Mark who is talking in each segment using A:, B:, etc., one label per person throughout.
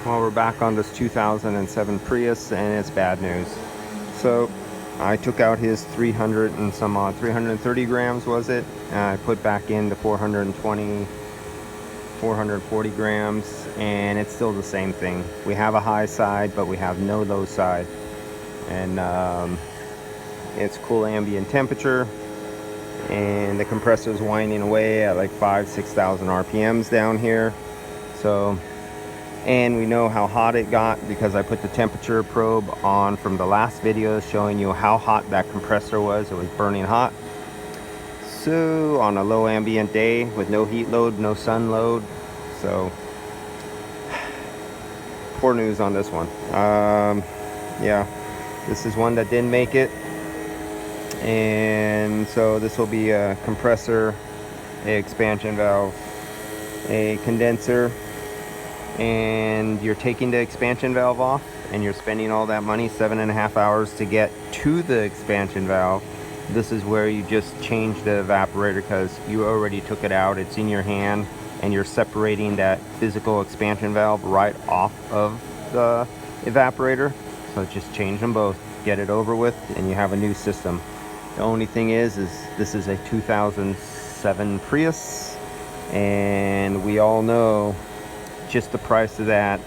A: Well, we're back on this 2007 Prius, and it's bad news. So I took out his 300 and some odd, 330 grams was it? I put back in the 420, 440 grams, and it's still the same thing. We have a high side, but we have no low side. And it's cool ambient temperature, and the compressor is winding away at like 6,000 RPMs down here. So, and we know how hot it got because I put the temperature probe on from the last video showing you how hot that compressor was. It was burning hot. So on a low ambient day with no heat load, no sun load. So poor news on this one. Yeah, this is one that didn't make it. And so this will be a compressor, a expansion valve, a condenser, and you're taking the expansion valve off and you're spending all that money, 7.5 hours to get to the expansion valve. This is where you just change the evaporator because you already took it out. It's in your hand and you're separating that physical expansion valve right off of the evaporator. So just change them both, get it over with, and you have a new system. The only thing is this is a 2007 Prius, and we all know just the price of that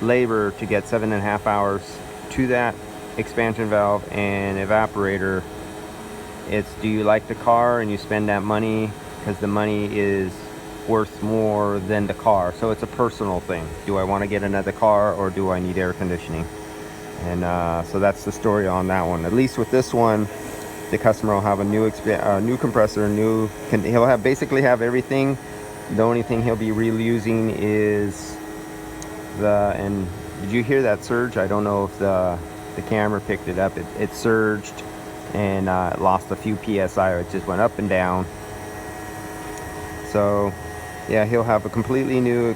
A: labor to get 7.5 hours to that expansion valve and evaporator. It's, do you like the car and you spend that money because the money is worth more than the car? So it's a personal thing. Do I want to get another car or do I need air conditioning? And so that's the story on that one. At least with this one, the customer will have a new compressor, he'll have basically have everything. The only thing he'll be reusing is and did you hear that surge? I don't know if the camera picked it up. It surged and it lost a few PSI. It just went up and down. So yeah, he'll have a completely new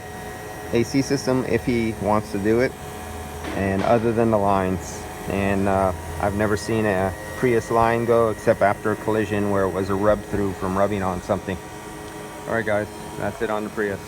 A: AC system if he wants to do it. And other than the lines, and I've never seen a Prius line go except after a collision where it was a rub through from rubbing on something. All right guys, that's it on the Prius.